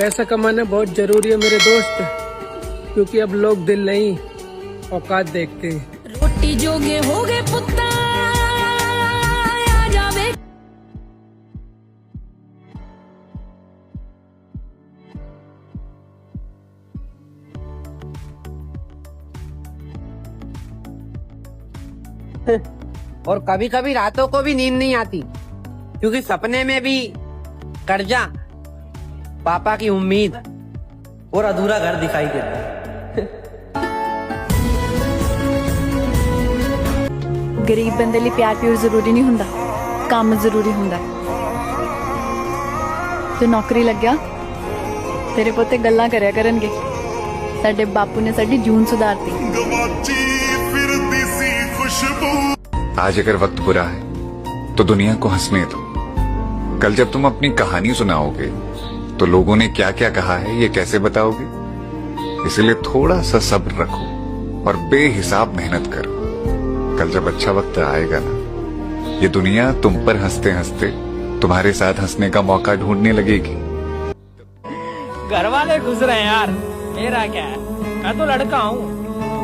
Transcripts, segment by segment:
पैसा कमाना बहुत जरूरी है मेरे दोस्त, क्योंकि अब लोग दिल नहीं औकात देखते हैं। रोटी जोगे हो गए पुत्ता आ जावे। और कभी कभी रातों को भी नींद नहीं आती, क्योंकि सपने में भी कर्जा, पापा की उम्मीद और अधूरा घर दिखाई देता है। गरीब बंदे लिए प्यार प्यूर जरूरी नहीं हुंदा, काम जरूरी हुंदा। तो नौकरी लग गया, तेरे पोते गल्लां करया करनगे। साडे बापू ने साडी जून सुधारती। आज अगर वक्त बुरा है तो दुनिया को हंसने दो। कल जब तुम अपनी कहानी सुनाओगे तो लोगों ने क्या क्या कहा है ये कैसे बताओगे। इसलिए थोड़ा सा सब्र रखो और बेहिसाब मेहनत करो। कल जब अच्छा वक्त आएगा ना, ये दुनिया तुम पर हंसते हंसते तुम्हारे साथ हंसने का मौका ढूंढने लगेगी। घर वाले खुश रहे यार, मेरा क्या है, मैं तो लड़का हूँ,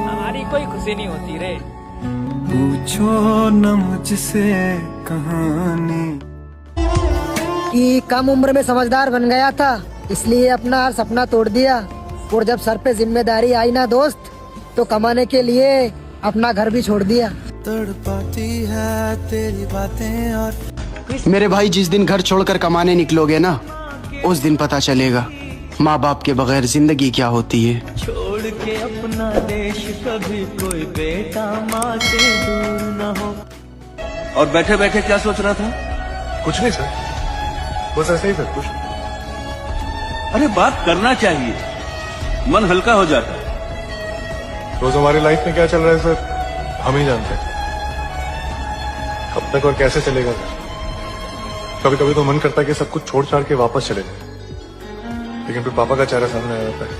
हमारी कोई खुशी नहीं होती रे। पूछो न मुझसे कहानी कि कम उम्र में समझदार बन गया था, इसलिए अपना हर सपना तोड़ दिया। और जब सर पे जिम्मेदारी आई ना दोस्त, तो कमाने के लिए अपना घर भी छोड़ दिया। तड़पाती है तेरी बातें और मेरे भाई, जिस दिन घर छोड़कर कमाने निकलोगे ना, उस दिन पता चलेगा माँ बाप के बगैर जिंदगी क्या होती है। छोड़ के अपना देश कभी कोई बेटा माँ से दूर न हो। और बैठे बैठे क्या सोच रहा था? कुछ नहीं सर, बस ऐसे ही सर, कुछ। अरे बात करना चाहिए, मन हल्का हो जाता है। रोज हमारी लाइफ में क्या चल रहा है सर, हम ही जानते हैं। कब तक और कैसे चलेगा सर? कभी कभी तो मन करता है कि सब कुछ छोड़ छाड़ के वापस चले जाए, लेकिन फिर पापा का चेहरा सामने आ जाता है।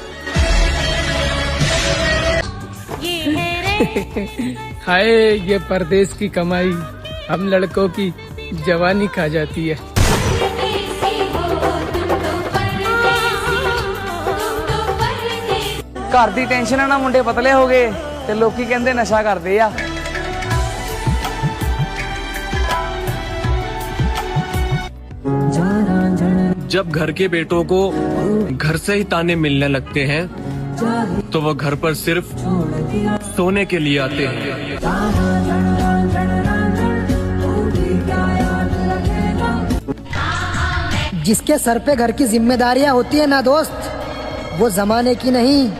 हाय ये परदेश की कमाई हम लड़कों की जवानी खा जाती है। घर दी टेंशन है ना, मुंडे पतले हो गए ते लोकी कहंदे नशा करदे आ। जब घर के बेटों को घर से ही ताने मिलने लगते हैं तो वो घर पर सिर्फ सोने के लिए आते हैं। जिसके सर पे घर की जिम्मेदारियां होती है ना दोस्त, वो जमाने की नहीं,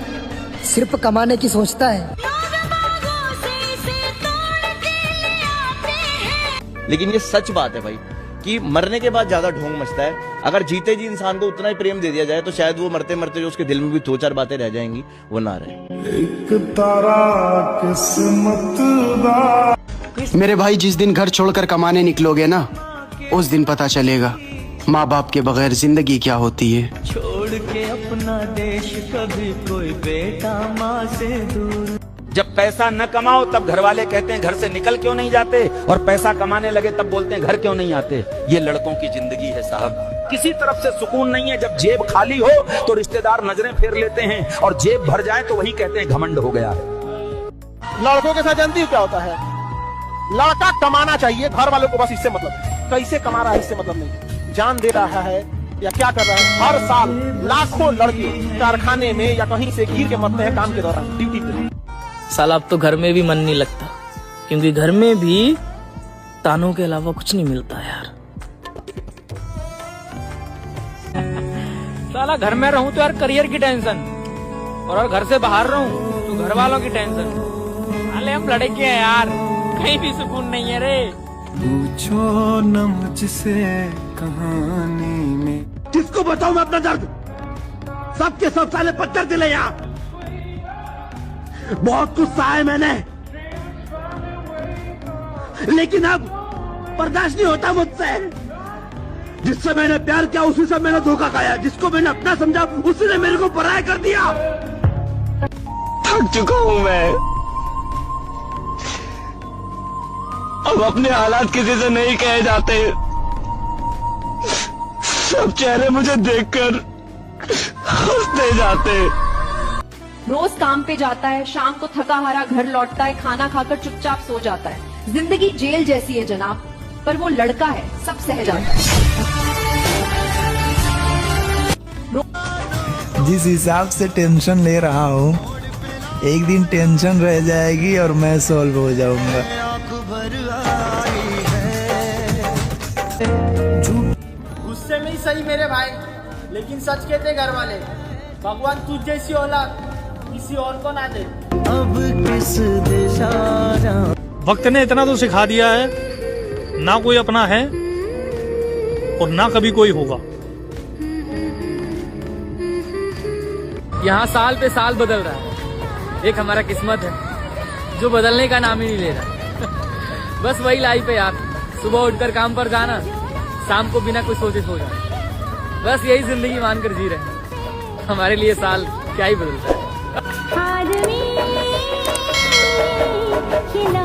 सिर्फ कमाने की सोचता है। लेकिन ये सच बात है भाई कि मरने के बाद ज्यादा ढोंग मचता है। अगर जीते जी इंसान को उतना ही प्रेम दे दिया जाए तो शायद वो मरते मरते जो उसके दिल में भी दो चार बातें रह जाएंगी वो ना रहे। एक तारा किस्मत दा। मेरे भाई, जिस दिन घर छोड़कर कमाने निकलोगे ना, उस दिन पता चलेगा माँ बाप के बगैर जिंदगी क्या होती है। छोड़ के अपना देश कभी कोई बेटा माँ से दूर। जब पैसा न कमाओ तब घर वाले कहते हैं घर से निकल क्यों नहीं जाते, और पैसा कमाने लगे तब बोलते हैं घर क्यों नहीं आते। ये लड़कों की जिंदगी है साहब, किसी तरफ से सुकून नहीं है। जब जेब खाली हो तो रिश्तेदार नजरें फेर लेते हैं, और जेब भर जाए तो वही कहते हैं घमंड हो गया है। लड़कों के साथ जानती हो क्या होता है? लड़का कमाना चाहिए, घर वालों को बस इससे मतलब है। कैसे कमा रहा है इससे मतलब नहीं, जान दे रहा है या क्या कर रहा है। हर साल लाखों लड़के कारखाने में या कहीं से गिर के मरते हैं काम के दौरान, ड्यूटी पे। साला अब तो घर में भी मन नहीं लगता, क्योंकि घर में भी तानों के अलावा कुछ नहीं मिलता यार। साला घर में रहूं तो यार करियर की टेंशन, और घर से बाहर रहूं तो घर वालों की टेंशन। साले हम लड़के हैं यार, कहीं भी सुकून नहीं है रे। पूछो न मुझसे कहानी में। किसको बताऊं मैं अपना दर्द? सबके सब साले पत्थर दिले यहाँ। बहुत कुछ सहा है मैंने, लेकिन अब बर्दाश्त नहीं होता मुझसे। जिससे मैंने प्यार किया उसी से मैंने धोखा खाया, जिसको मैंने अपना समझा उसी ने मेरे को पराया कर दिया। थक चुका हूं मैं, अब अपने हालात किसी से नहीं कहे जाते। सब चेहरे मुझे देखकर हंसते जाते। रोज काम पे जाता है, शाम को थका हारा घर लौटता है, खाना खाकर चुपचाप सो जाता है। जिंदगी जेल जैसी है जनाब, पर वो लड़का है, सब सह जाता है। जिस हिसाब से टेंशन ले रहा हूँ, एक दिन टेंशन रह जाएगी और मैं सॉल्व हो जाऊंगा। गुस्से में ही सही मेरे भाई, लेकिन सच कहते घर वाले, भगवान तुझ जैसी औलाद किसी और को ना दे। अब किस दिशा जाऊं? वक्त ने इतना तो सिखा दिया है, ना कोई अपना है और ना कभी कोई होगा। यहाँ साल पे साल बदल रहा है, एक हमारा किस्मत है जो बदलने का नाम ही नहीं ले रहा। बस वही लाइफ है यार, सुबह उठकर काम पर जाना, शाम को बिना कुछ सोचे सो जाना। बस यही जिंदगी मानकर जी रहे हैं। हमारे लिए साल क्या ही बदलता है। आदमी खिला